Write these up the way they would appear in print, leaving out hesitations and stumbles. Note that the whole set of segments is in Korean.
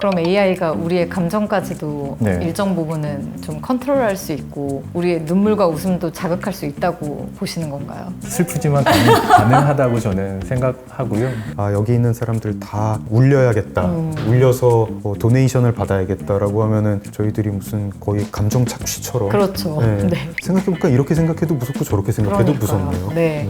그럼 AI가 우리의 감정까지도 네. 일정 부분은 좀 컨트롤할 수 있고 우리의 눈물과 웃음도 자극할 수 있다고 보시는 건가요? 슬프지만 가능하다고 저는 생각하고요. 아, 여기 있는 사람들 다 울려야겠다. 울려서 도네이션을 받아야겠다라고 하면은 저희들이 무슨 거의 감정 착취처럼. 그렇죠. 네. 네. 생각해보니까 이렇게 생각해도 무섭고 저렇게 생각해도 그러니까요. 무섭네요. 네.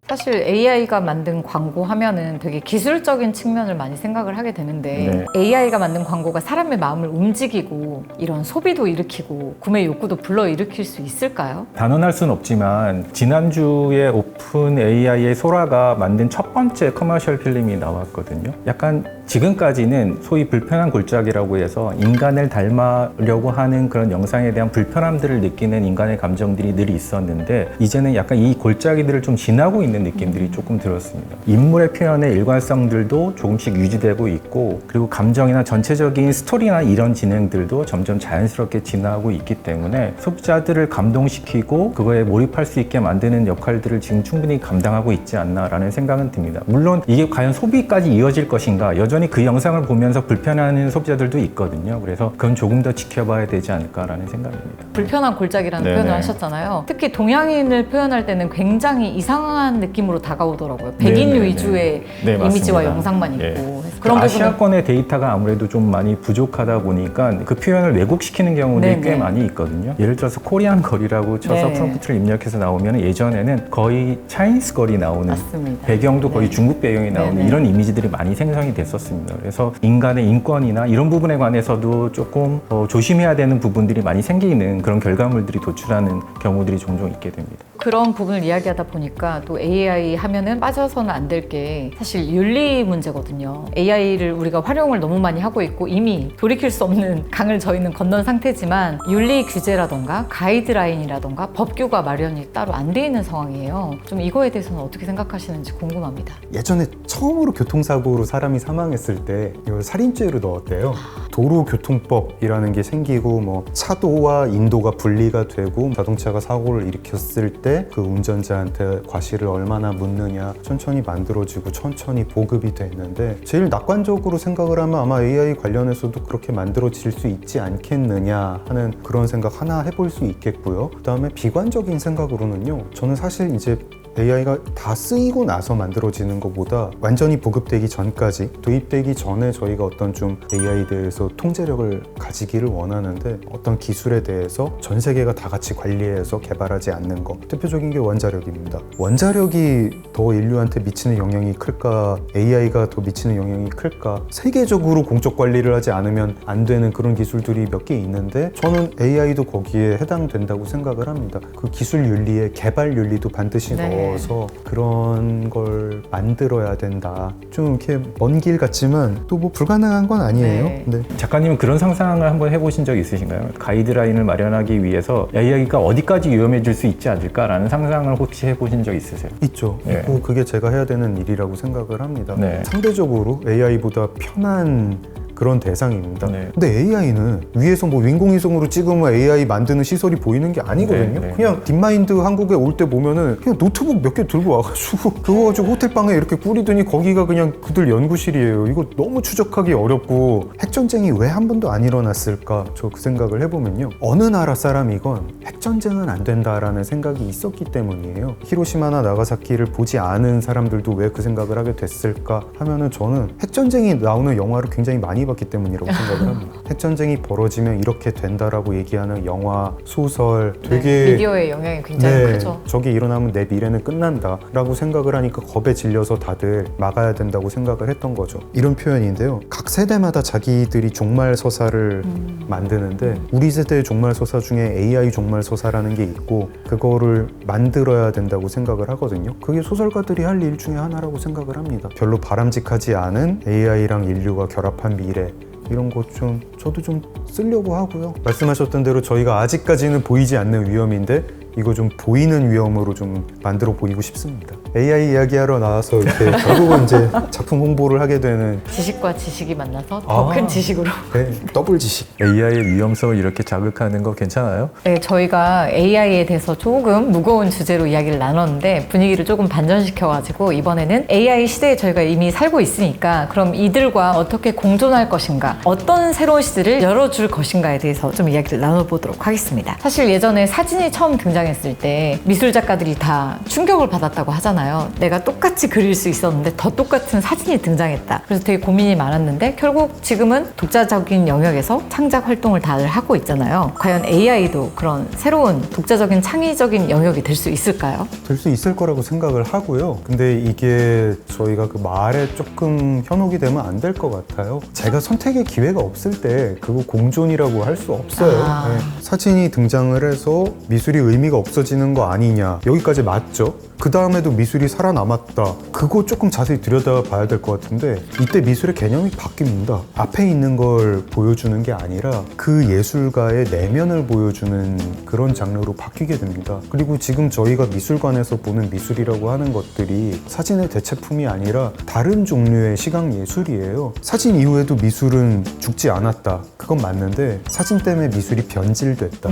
사실 AI가 만든 광고 하면은 되게 기술적인 측면을 많이 생각을 하게 되는데 AI가 만든 광고가 사람의 마음을 움직이고 이런 소비도 일으키고 구매 욕구도 불러일으킬 수 있을까요? 단언할 수는 없지만 지난주에 오픈 AI의 소라가 만든 첫 번째 커머셜 필름이 나왔거든요. 약간 지금까지는 소위 불편한 골짜기라고 해서 인간을 닮으려고 하는 그런 영상에 대한 불편함들을 느끼는 인간의 감정들이 늘 있었는데 이제는 약간 이 골짜기들을 좀 지나고 있는 느낌들이 조금 들었습니다. 인물의 표현의 일관성들도 조금씩 유지되고 있고 그리고 감정이나 전체적인 스토리나 이런 진행들도 점점 자연스럽게 지나고 있기 때문에 소비자들을 감동시키고 그거에 몰입할 수 있게 만드는 역할들을 지금 충분히 감당하고 있지 않나라는 생각은 듭니다. 물론 이게 과연 소비까지 이어질 것인가 여전히 그 영상을 보면서 불편해하는 소비자들도 있거든요. 그래서 그건 조금 더 지켜봐야 되지 않을까라는 생각입니다. 불편한 골짜기라는 네네. 표현을 하셨잖아요. 특히 동양인을 표현할 때는 굉장히 이상한 느낌으로 다가오더라고요. 백인 네네네. 위주의 네, 이미지와 맞습니다. 영상만 있고. 예. 그래서 그런 부분은 아시아권의 데이터가 아무래도 좀 많이 부족하다 보니까 그 표현을 왜곡시키는 경우들이 네네. 꽤 많이 있거든요. 예를 들어서 코리안 거리라고 쳐서 네. 프롬프트를 입력해서 나오면 예전에는 거의 차이니스 거리 나오는 맞습니다. 배경도 거의 네. 중국 배경이 나오는 네네. 이런 이미지들이 많이 생성이 됐었습니다. 그래서 인간의 인권이나 이런 부분에 관해서도 조금 조심해야 되는 부분들이 많이 생기는 그런 결과물들이 도출하는 경우들이 종종 있게 됩니다. 그런 부분을 이야기하다 보니까 또 AI 하면은 빠져서는 안 될 게 사실 윤리 문제거든요. AI를 우리가 활용을 너무 많이 하고 있고 이미 돌이킬 수 없는 강을 저희는 건넌 상태지만 윤리 규제라던가 가이드라인이라던가 법규가 마련이 따로 안 돼 있는 상황이에요. 좀 이거에 대해서는 어떻게 생각하시는지 궁금합니다. 예전에 처음으로 교통사고로 사람이 사망했을 때 이걸 살인죄로 넣었대요. 도로교통법이라는 게 생기고 뭐 차도와 인도가 분리가 되고 자동차가 사고를 일으켰을 때 그 운전자한테 과실을 얼마나 묻느냐 천천히 만들어지고 천천히 보급이 됐는데 제일 낙관적으로 생각을 하면 아마 AI 관련해서도 그렇게 만들어질 수 있지 않겠느냐 하는 그런 생각 하나 해볼 수 있겠고요. 그 다음에 비관적인 생각으로는요. 저는 사실 이제 AI가 다 쓰이고 나서 만들어지는 것보다 완전히 보급되기 전까지 도입되기 전에 저희가 어떤 좀 AI에 대해서 통제력을 가지기를 원하는데 어떤 기술에 대해서 전 세계가 다 같이 관리해서 개발하지 않는 것 대표적인 게 원자력입니다. 원자력이 더 인류한테 미치는 영향이 클까 AI가 더 미치는 영향이 클까 세계적으로 공적 관리를 하지 않으면 안 되는 그런 기술들이 몇 개 있는데 저는 AI도 거기에 해당된다고 생각을 합니다. 그 기술 윤리에 개발 윤리도 반드시 넣어서 그런 걸 만들어야 된다. 좀 이렇게 먼 길 같지만 또 뭐 불가능한 건 아니에요. 네. 네. 작가님은 그런 상상을 한번 해보신 적 있으신가요? 가이드라인을 마련하기 위해서 AI가 어디까지 위험해질 수 있지 않을까라는 상상을 혹시 해보신 적 있으세요? 있죠. 네. 있고 그게 제가 해야 되는 일이라고 생각을 합니다. 네. 상대적으로 AI보다 편한 그런 대상입니다. 네. 근데 AI는 위에서 뭐 인공위성으로 찍으면 AI 만드는 시설이 보이는 게 아니거든요. 네, 네. 그냥 딥마인드 한국에 올 때 보면은 그냥 노트북 몇 개 들고 와가지고 그거 가지고 호텔방에 이렇게 꾸리더니 거기가 그냥 그들 연구실이에요. 이거 너무 추적하기 어렵고 핵전쟁이 왜 한 번도 안 일어났을까? 저 그 생각을 해보면요. 어느 나라 사람이건 핵전쟁은 안 된다라는 생각이 있었기 때문이에요. 히로시마나 나가사키를 보지 않은 사람들도 왜 그 생각을 하게 됐을까 하면은 저는 핵전쟁이 나오는 영화를 굉장히 많이 봤기 때문이라고 생각을 합니다. 핵전쟁이 벌어지면 이렇게 된다라고 얘기하는 영화, 소설 되게 미디어의 영향이 굉장히 크죠. 저게 일어나면 내 미래는 끝난다 라고 생각을 하니까 겁에 질려서 다들 막아야 된다고 생각을 했던 거죠. 이런 표현인데요. 각 세대마다 자기들이 종말서사를 만드는데 우리 세대의 종말서사 중에 AI 종말서사라는 게 있고 그거를 만들어야 된다고 생각을 하거든요. 그게 소설가들이 할 일 중에 하나라고 생각을 합니다. 별로 바람직하지 않은 AI랑 인류가 결합한 미래 이런 것 좀 저도 좀 쓰려고 하고요. 말씀하셨던 대로 저희가 아직까지는 보이지 않는 위험인데 이거 좀 보이는 위험으로 좀 만들어 보이고 싶습니다. AI 이야기하러 나와서 이렇게 결국은 이제 작품 홍보를 하게 되는 지식과 지식이 만나서 더 큰 아. 지식으로. 네, 더블 지식. AI의 위험성을 이렇게 자극하는 거 괜찮아요? 네, 저희가 AI에 대해서 조금 무거운 주제로 이야기를 나눴는데 분위기를 조금 반전시켜가지고 이번에는 AI 시대에 저희가 이미 살고 있으니까 그럼 이들과 어떻게 공존할 것인가, 어떤 새로운 시대를 열어줄 것인가에 대해서 좀 이야기를 나눠보도록 하겠습니다. 사실 예전에 사진이 처음 등장했을 때 미술 작가들이 다 충격을 받았다고 하잖아요. 내가 똑같이 그릴 수 있었는데 더 똑같은 사진이 등장했다. 그래서 되게 고민이 많았는데 결국 지금은 독자적인 영역에서 창작 활동을 다들 하고 있잖아요. 과연 AI도 그런 새로운 독자적인 창의적인 영역이 될 수 있을까요? 될 수 있을 거라고 생각을 하고요. 근데 이게 저희가 그 말에 조금 현혹이 되면 안 될 것 같아요. 제가 선택의 기회가 없을 때 그거 공존이라고 할 수 없어요. 아. 네. 사진이 등장을 해서 미술이 의미가 없어지는 거 아니냐. 여기까지 맞죠? 그 다음에도 미술이 살아남았다. 그거 조금 자세히 들여다봐야 될 것 같은데 이때 미술의 개념이 바뀝니다. 앞에 있는 걸 보여주는 게 아니라 그 예술가의 내면을 보여주는 그런 장르로 바뀌게 됩니다. 그리고 지금 저희가 미술관에서 보는 미술이라고 하는 것들이 사진의 대체품이 아니라 다른 종류의 시각 예술이에요. 사진 이후에도 미술은 죽지 않았다. 그건 맞는데 사진 때문에 미술이 변질됐다.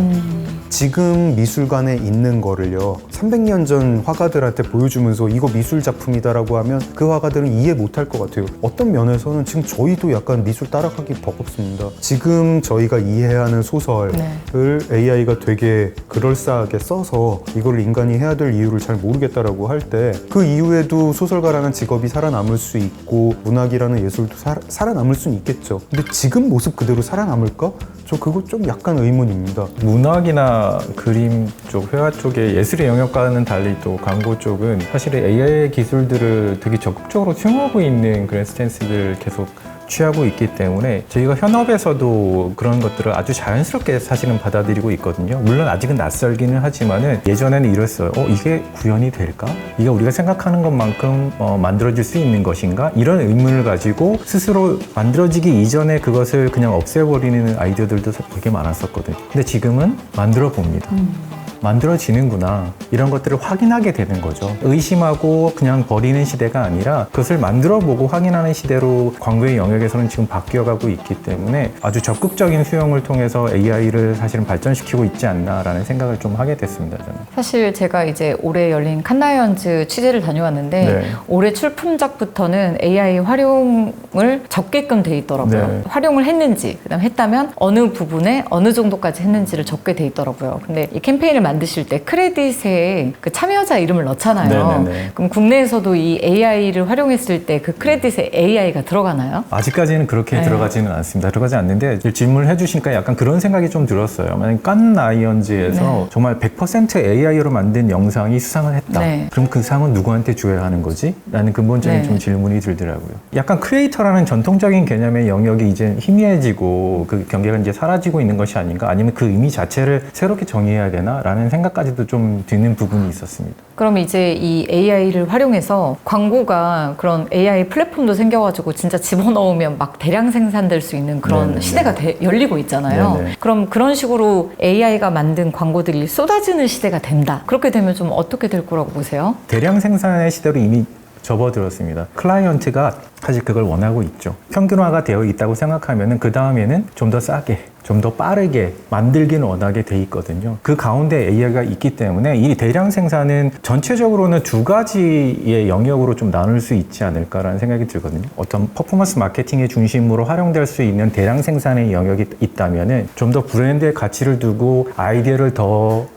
지금 미술관에 있는 거를요 300년 전 화가들한테 보여주면서 이거 미술 작품이다라고 하면 그 화가들은 이해 못할 것 같아요. 어떤 면에서는 지금 저희도 약간 미술 따라가기 버겁습니다. 지금 저희가 이해하는 소설을 AI가 되게 그럴싸하게 써서 이걸 인간이 해야 될 이유를 잘 모르겠다라고 할 때 그 이후에도 소설가라는 직업이 살아남을 수 있고 문학이라는 예술도 살아남을 수는 있겠죠. 근데 지금 모습 그대로 살아남을까? 저 그거 좀 약간 의문입니다. 문학이나 그림 쪽, 회화 쪽의 예술의 영역과는 달리 또 광고 쪽은 사실 AI 기술들을 되게 적극적으로 수용하고 있는 그런 스탠스를 계속 취하고 있기 때문에 저희가 현업에서도 그런 것들을 아주 자연스럽게 사실은 받아들이고 있거든요. 물론 아직은 낯설기는 하지만은 예전에는 이랬어요. 이게 구현이 될까? 이게 우리가 생각하는 것만큼 만들어질 수 있는 것인가? 이런 의문을 가지고 스스로 만들어지기 이전에 그것을 그냥 없애버리는 아이디어들도 되게 많았었거든요. 근데 지금은 만들어 봅니다. 만들어지는구나 이런 것들을 확인하게 되는 거죠. 의심하고 그냥 버리는 시대가 아니라 그것을 만들어보고 확인하는 시대로 광고의 영역에서는 지금 바뀌어가고 있기 때문에 아주 적극적인 수용을 통해서 AI를 사실은 발전시키고 있지 않나라는 생각을 좀 하게 됐습니다. 저는. 사실 제가 이제 올해 열린 칸나이언즈 취재를 다녀왔는데 네. 올해 출품작부터는 AI 활용을 적게끔 돼 있더라고요. 네. 활용을 했는지, 그다음 했다면 어느 부분에 어느 정도까지 했는지를 적게 돼 있더라고요. 근데 이 캠페인을 만드실 때 크레딧에 그 참여자 이름을 넣잖아요. 네네네. 그럼 국내에서도 이 AI를 활용했을 때 그 크레딧에 AI가 들어가나요? 아직까지는 그렇게 네. 들어가지는 않습니다. 들어가지 않는데 질문을 해주시니까 약간 그런 생각이 좀 들었어요. 만약에 칸나이언즈에서 네. 정말 100% AI로 만든 영상이 수상을 했다. 네. 그럼 그 상은 누구한테 줘야 하는 거지? 라는 근본적인 네. 좀 질문이 들더라고요. 약간 크리에이터라는 전통적인 개념의 영역이 이제 희미해지고 그 경계가 이제 사라지고 있는 것이 아닌가? 아니면 그 의미 자체를 새롭게 정의해야 되나? 라는 생각까지도 좀 드는 부분이 있었습니다. 그럼 이제 이 AI를 활용해서 광고가 그런 AI 플랫폼도 생겨가지고 진짜 집어넣으면 막 대량 생산될 수 있는 그런 네네네. 시대가 열리고 있잖아요. 네네. 그럼 그런 식으로 AI가 만든 광고들이 쏟아지는 시대가 된다. 그렇게 되면 좀 어떻게 될 거라고 보세요? 대량 생산의 시대로 이미 접어들었습니다. 클라이언트가 사실 그걸 원하고 있죠. 평균화가 되어 있다고 생각하면은 그 다음에는 좀 더 싸게, 좀 더 빠르게 만들기는 원하게 돼 있거든요. 그 가운데 AI가 있기 때문에 이 대량 생산은 전체적으로는 두 가지의 영역으로 좀 나눌 수 있지 않을까라는 생각이 들거든요. 어떤 퍼포먼스 마케팅의 중심으로 활용될 수 있는 대량 생산의 영역이 있다면은 좀 더 브랜드의 가치를 두고 아이디어를 더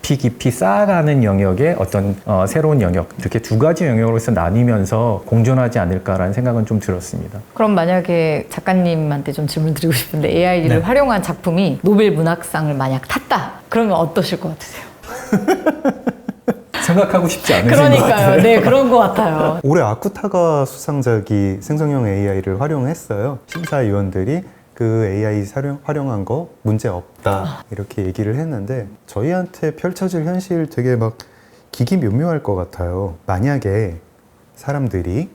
깊이 쌓아가는 영역의 어떤 새로운 영역, 이렇게 두 가지 영역으로서 나뉘면서 공존하지 않을까라는 생각은 좀 들었습니다. 그럼 만약에 작가님한테 좀 질문 드리고 싶은데 AI를 네. 활용한 작품이 노벨 문학상을 만약 탔다. 그러면 어떠실 것 같으세요? 생각하고 싶지 않으신 것 같아요. 그러니까요. 네, 그런 것 같아요. 올해 아쿠타가 수상작이 생성형 AI를 활용했어요. 심사위원들이 그 AI 활용한 거 문제 없다 이렇게 얘기를 했는데 저희한테 펼쳐질 현실 되게 막 기기묘묘할 것 같아요. 만약에 사람들이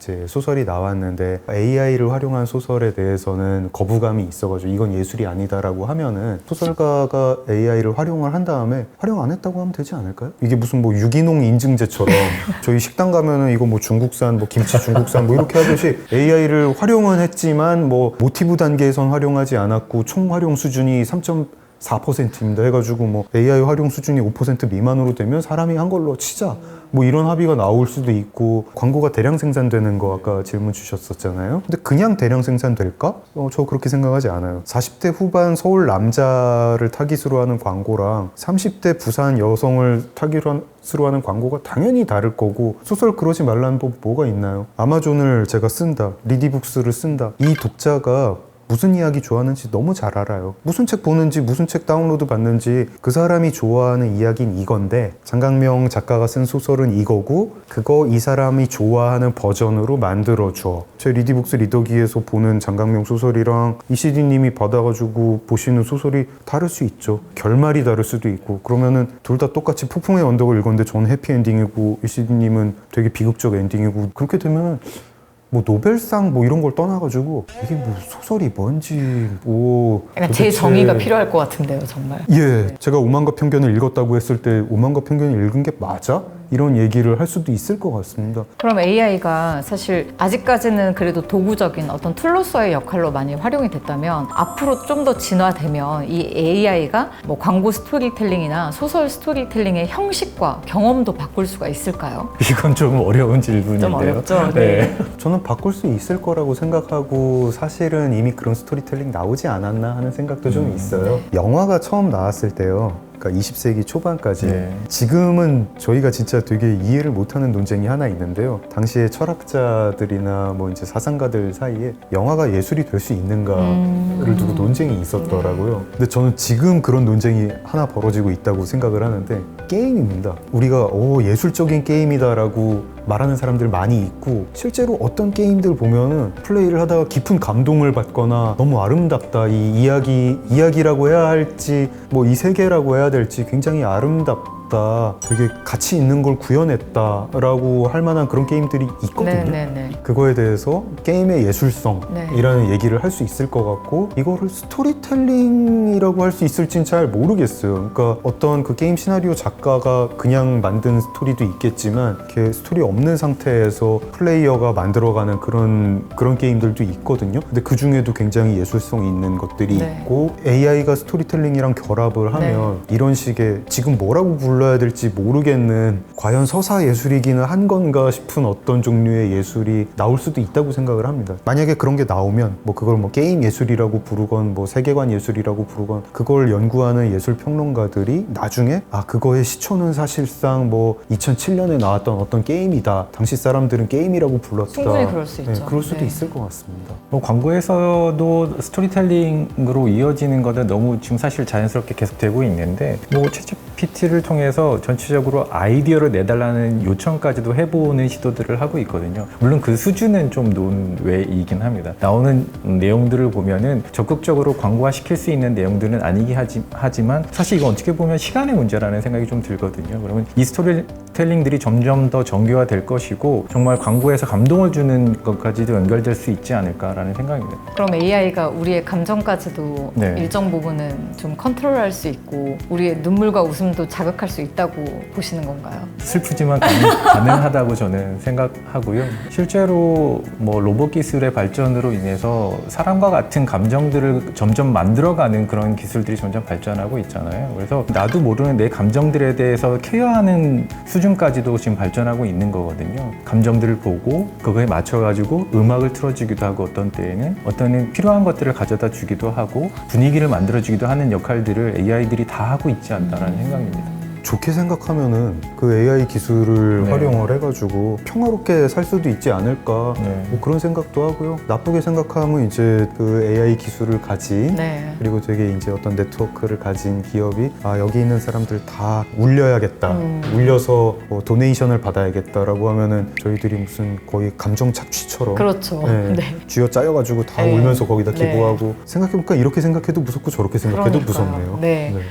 이제 소설이 나왔는데 AI를 활용한 소설에 대해서는 거부감이 있어가지고 이건 예술이 아니다라고 하면은 소설가가 AI를 활용을 한 다음에 활용 안 했다고 하면 되지 않을까요? 이게 무슨 뭐 유기농 인증제처럼 저희 식당 가면은 이거 뭐 중국산 뭐 김치 중국산 뭐 이렇게 하듯이 AI를 활용은 했지만 뭐 모티브 단계에선 활용하지 않았고 총 활용 수준이 3.4%입니다 해가지고 뭐 AI 활용 수준이 5% 미만으로 되면 사람이 한 걸로 치자 뭐 이런 합의가 나올 수도 있고 광고가 대량 생산되는 거 아까 질문 주셨었잖아요. 근데 그냥 대량 생산될까? 저 그렇게 생각하지 않아요. 40대 후반 서울 남자를 타깃으로 하는 광고랑 30대 부산 여성을 타깃으로 하는 광고가 당연히 다를 거고 소설 그러지 말라는 법 뭐가 있나요? 아마존을 제가 쓴다, 리디북스를 쓴다. 이 독자가 무슨 이야기 좋아하는지 너무 잘 알아요. 무슨 책 보는지 무슨 책 다운로드 받는지 그 사람이 좋아하는 이야기는 이건데 장강명 작가가 쓴 소설은 이거고 그거 이 사람이 좋아하는 버전으로 만들어줘. 제 리디북스 리더기에서 보는 장강명 소설이랑 이CD님이 받아가지고 보시는 소설이 다를 수 있죠. 결말이 다를 수도 있고 그러면은 둘 다 똑같이 폭풍의 언덕을 읽었는데 저는 해피엔딩이고 이CD님은 되게 비극적 엔딩이고 그렇게 되면은 뭐 노벨상 뭐 이런 걸 떠나가지고 이게 뭐 소설이 뭔지 뭐 약간 제 정의가 필요할 것 같은데요, 정말. 예, 제가 오만과 편견을 읽었다고 했을 때 오만과 편견을 읽은 게 맞아? 이런 얘기를 할 수도 있을 것 같습니다. 그럼 AI가 사실 아직까지는 그래도 도구적인 어떤 툴로서의 역할로 많이 활용이 됐다면 앞으로 좀 더 진화되면 이 AI가 뭐 광고 스토리텔링이나 소설 스토리텔링의 형식과 경험도 바꿀 수가 있을까요? 이건 좀 어려운 질문인데요. 좀 어렵죠? 네. 저는 바꿀 수 있을 거라고 생각하고 사실은 이미 그런 스토리텔링 나오지 않았나 하는 생각도 좀 있어요. 영화가 처음 나왔을 때요. 그러니까 20세기 초반까지 네. 지금은 저희가 진짜 되게 이해를 못하는 논쟁이 하나 있는데요. 당시에 철학자들이나 뭐 이제 사상가들 사이에 영화가 예술이 될 수 있는가를 두고 논쟁이 있었더라고요. 근데 저는 지금 그런 논쟁이 하나 벌어지고 있다고 생각을 하는데 게임입니다. 우리가 예술적인 게임이다라고 말하는 사람들 많이 있고 실제로 어떤 게임들 보면은 플레이를 하다가 깊은 감동을 받거나 너무 아름답다 이 이야기라고 해야 할지 뭐 이 세계라고 해야 될지 굉장히 아름답다 되게 가치 있는 걸 구현했다라고 할 만한 그런 게임들이 있거든요. 네네네. 그거에 대해서 게임의 예술성이라는 얘기를 할 수 있을 것 같고 이거를 스토리텔링이라고 할 수 있을진 잘 모르겠어요. 그러니까 어떤 그 게임 시나리오 작가가 그냥 만든 스토리도 있겠지만 이렇게 스토리 없는 상태에서 플레이어가 만들어가는 그런 게임들도 있거든요. 근데 그 중에도 굉장히 예술성이 있는 것들이 있고 AI가 스토리텔링이랑 결합을 하면 이런 식의 지금 뭐라고 불러야 될지 모르겠는 과연 서사 예술이기는 한 건가 싶은 어떤 종류의 예술이 나올 수도 있다고 생각을 합니다. 만약에 그런 게 나오면 뭐 그걸 뭐 게임 예술이라고 부르건 뭐 세계관 예술이라고 부르건 그걸 연구하는 예술 평론가들이 나중에 그거의 시초는 사실상 뭐 2007년에 나왔던 어떤 게임이다. 당시 사람들은 게임이라고 불렀다. 충분히 그럴 수 있죠. 그럴 수도 있을 것 같습니다. 뭐 광고에서도 스토리텔링으로 이어지는 것은 너무 지금 사실 자연스럽게 계속되고 있는데 뭐 챗GPT를 통해서 전체적으로 아이디어를 내달라는 요청까지도 해보는 시도들을 하고 있거든요. 물론 그 수준은 좀 논외이긴 합니다. 나오는 내용들을 보면은 적극적으로 광고화시킬 수 있는 내용들은 아니긴 하지만 사실 이건 어떻게 보면 시간의 문제라는 생각이 좀 들거든요. 그러면 이 스토리텔링들이 점점 더 정교화될 것이고 정말 광고에서 감동을 주는 것까지도 연결될 수 있지 않을까라는 생각입니다. 그럼 AI가 우리의 감정까지도 일정 부분은 좀 컨트롤할 수 있고 우리의 눈물과 웃음도 자극할 수 있다고 보시는 건가요? 슬프지만 가능하다고 저는 생각하고요. 실제로 뭐 로봇 기술의 발전으로 인해서 사람과 같은 감정들을 점점 만들어가는 그런 기술들이 점점 발전하고 있잖아요. 그래서 나도 모르는 내 감정들에 대해서 케어하는 수준까지도 지금 발전하고 있는 거거든요. 감정들을 보고 그거에 맞춰가지고 음악을 틀어주기도 하고 어떤 때는 필요한 것들을 가져다 주기도 하고 분위기를 만들어주기도 하는 역할들을 AI들이 다 하고 있지 않나라는 생각입니다. 좋게 생각하면은 그 AI 기술을 활용을 해가지고 평화롭게 살 수도 있지 않을까 뭐 그런 생각도 하고요. 나쁘게 생각하면 이제 그 AI 기술을 가진 그리고 되게 이제 어떤 네트워크를 가진 기업이 여기 있는 사람들 다 울려야겠다, 울려서 뭐 도네이션을 받아야겠다라고 하면은 저희들이 무슨 거의 감정 착취처럼 그렇죠. 쥐어 짜여가지고 다 울면서 거기다 기부하고 생각해보니까 이렇게 생각해도 무섭고 저렇게 생각해도 무섭네요.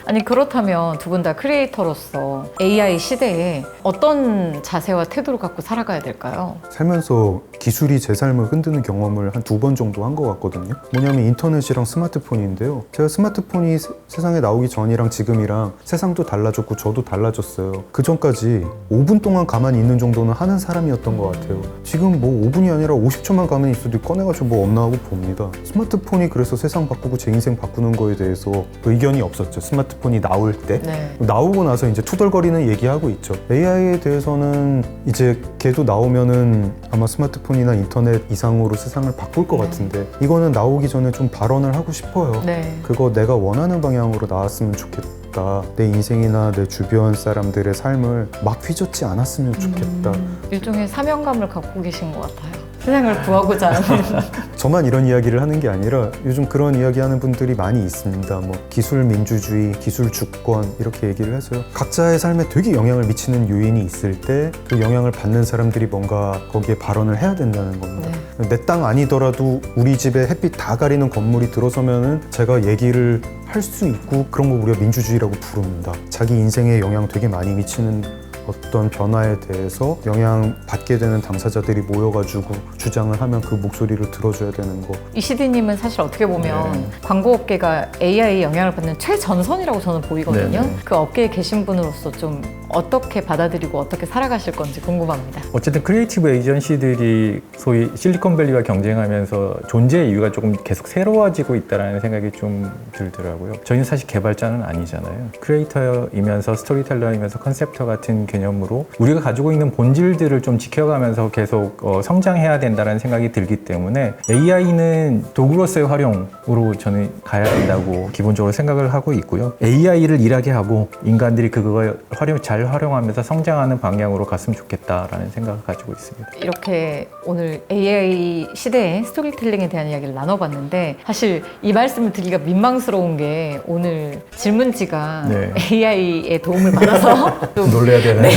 아니 그렇다면 두 분 다 크리에이터로서 사람으로서 AI 시대에 어떤 자세와 태도를 갖고 살아가야 될까요? 살면서 기술이 제 삶을 흔드는 경험을 한 2번 정도 한 것 같거든요. 뭐냐면 인터넷이랑 스마트폰인데요. 제가 스마트폰이 세상에 나오기 전이랑 지금이랑 세상도 달라졌고 저도 달라졌어요. 그 전까지 5분 동안 가만히 있는 정도는 하는 사람이었던 것 같아요. 지금 뭐 5분이 아니라 50초만 가만히 있어도 꺼내가지고 뭐 없나 하고 봅니다. 스마트폰이 그래서 세상 바꾸고 제 인생 바꾸는 거에 대해서 의견이 없었죠. 스마트폰이 나올 때. 네. 나오고 나서 이제 투덜거리는 얘기하고 있죠. AI에 대해서는 이제 걔도 나오면은 아마 스마트폰이나 인터넷 이상으로 세상을 바꿀 것 같은데 이거는 나오기 전에 좀 발언을 하고 싶어요. 네. 그거 내가 원하는 방향으로 나왔으면 좋겠다. 내 인생이나 내 주변 사람들의 삶을 막 휘젓지 않았으면 좋겠다. 일종의 사명감을 갖고 계신 것 같아요. 세상을 구하고자 하는. 저만 이런 이야기를 하는 게 아니라 요즘 그런 이야기 하는 분들이 많이 있습니다. 뭐 기술 민주주의, 기술 주권 이렇게 얘기를 해서요. 각자의 삶에 되게 영향을 미치는 요인이 있을 때 그 영향을 받는 사람들이 뭔가 거기에 발언을 해야 된다는 겁니다. 내 땅 아니더라도 우리 집에 햇빛 다 가리는 건물이 들어서면은 제가 얘기를 할 수 있고 그런 거 우리가 민주주의라고 부릅니다. 자기 인생에 영향 되게 많이 미치는 어떤 변화에 대해서 영향받게 되는 당사자들이 모여가지고 주장을 하면 그 목소리를 들어줘야 되는 거. 이시디님은 사실 어떻게 보면 광고업계가 AI에 영향을 받는 최전선이라고 저는 보이거든요. 네네. 그 업계에 계신 분으로서 좀 어떻게 받아들이고 어떻게 살아가실 건지 궁금합니다. 어쨌든 크리에이티브 에이전시들이 소위 실리콘밸리와 경쟁하면서 존재의 이유가 조금 계속 새로워지고 있다는 생각이 좀 들더라고요. 저희는 사실 개발자는 아니잖아요. 크리에이터이면서 스토리텔러이면서 컨셉터 같은 개념으로 우리가 가지고 있는 본질들을 좀 지켜가면서 계속 성장해야 된다는 생각이 들기 때문에 AI는 도구로서의 활용으로 저는 가야 된다고 기본적으로 생각을 하고 있고요. AI를 일하게 하고 인간들이 그걸 잘 활용하면서 성장하는 방향으로 갔으면 좋겠다라는 생각을 가지고 있습니다. 이렇게 오늘 AI 시대의 스토리텔링에 대한 이야기를 나눠봤는데 사실 이 말씀을 드리기가 민망스러운 게 오늘 질문지가 네. AI의 도움을 받아서 좀 놀래야 되나요?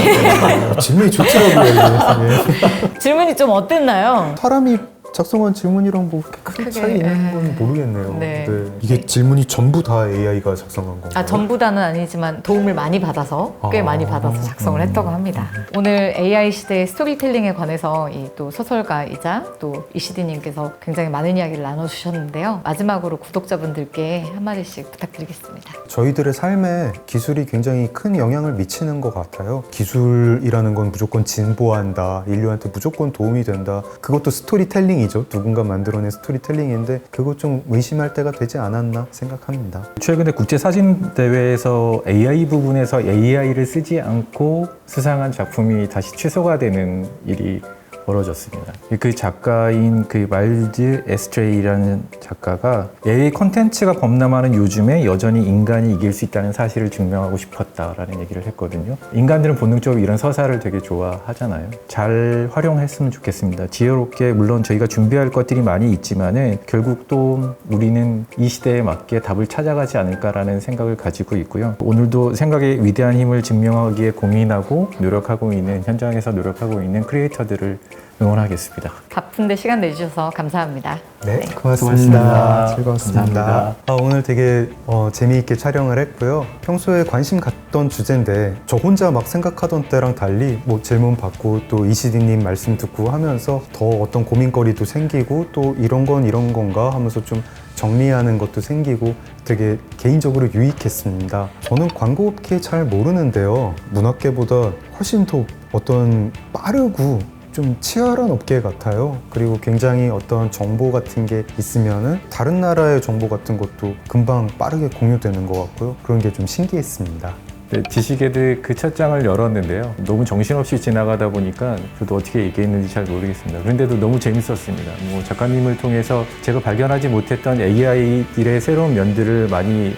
질문이 좋더라고요. 이게. 질문이 좀 어땠나요? 사람이 작성한 질문이랑 뭐 크게 크게, 차이 있는 건 모르겠네요. 네. 이게 질문이 전부 다 AI가 작성한 건가요? 전부 다는 아니지만 도움을 많이 받아서 꽤 많이 받아서 작성을 했다고 합니다. 오늘 AI 시대의 스토리텔링에 관해서 이 또 소설가이자 또 이시디님께서 굉장히 많은 이야기를 나눠주셨는데요. 마지막으로 구독자분들께 한마디씩 부탁드리겠습니다. 저희들의 삶에 기술이 굉장히 큰 영향을 미치는 것 같아요. 기술이라는 건 무조건 진보한다, 인류한테 무조건 도움이 된다. 그것도 스토리텔링이죠. 누군가 만들어낸 스토리텔링인데 그거 좀 의심할 때가 되지 않았나 생각합니다. 최근에 국제사진대회에서 AI 부분에서 AI를 쓰지 않고 수상한 작품이 다시 취소가 되는 일이 벌어졌습니다. 그 작가인 그 마일즈 에스트레이라는 작가가 AI 콘텐츠가 범람하는 요즘에 여전히 인간이 이길 수 있다는 사실을 증명하고 싶었다라는 얘기를 했거든요. 인간들은 본능적으로 이런 서사를 되게 좋아하잖아요. 잘 활용했으면 좋겠습니다. 지혜롭게 물론 저희가 준비할 것들이 많이 있지만은 결국 또 우리는 이 시대에 맞게 답을 찾아가지 않을까라는 생각을 가지고 있고요. 오늘도 생각의 위대한 힘을 증명하기에 고민하고 노력하고 있는 현장에서 노력하고 있는 크리에이터들을 응원하겠습니다. 바쁜데 시간 내주셔서 감사합니다. 네, 수고하셨습니다. 고맙습니다. 즐거웠습니다. 감사합니다. 오늘 되게 재미있게 촬영을 했고요. 평소에 관심 갖던 주제인데 저 혼자 막 생각하던 때랑 달리 뭐 질문 받고 또 이시디님 말씀 듣고 하면서 더 어떤 고민거리도 생기고 또 이런 건 이런 건가 하면서 좀 정리하는 것도 생기고 되게 개인적으로 유익했습니다. 저는 광고업계 잘 모르는데요. 문학계보다 훨씬 더 어떤 빠르고 좀 치열한 업계 같아요. 그리고 굉장히 어떤 정보 같은 게 있으면은 다른 나라의 정보 같은 것도 금방 빠르게 공유되는 것 같고요. 그런 게 좀 신기했습니다. 네, 지식애들 그 첫 장을 열었는데요. 너무 정신없이 지나가다 보니까 저도 어떻게 얘기했는지 잘 모르겠습니다. 그런데도 너무 재밌었습니다. 뭐 작가님을 통해서 제가 발견하지 못했던 AI들의 새로운 면들을 많이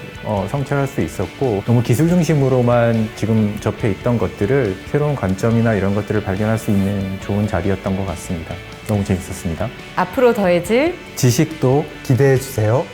성찰할 수 있었고 너무 기술 중심으로만 지금 접해 있던 것들을 새로운 관점이나 이런 것들을 발견할 수 있는 좋은 자리였던 것 같습니다. 너무 재밌었습니다. 앞으로 더해질 지식도 기대해 주세요.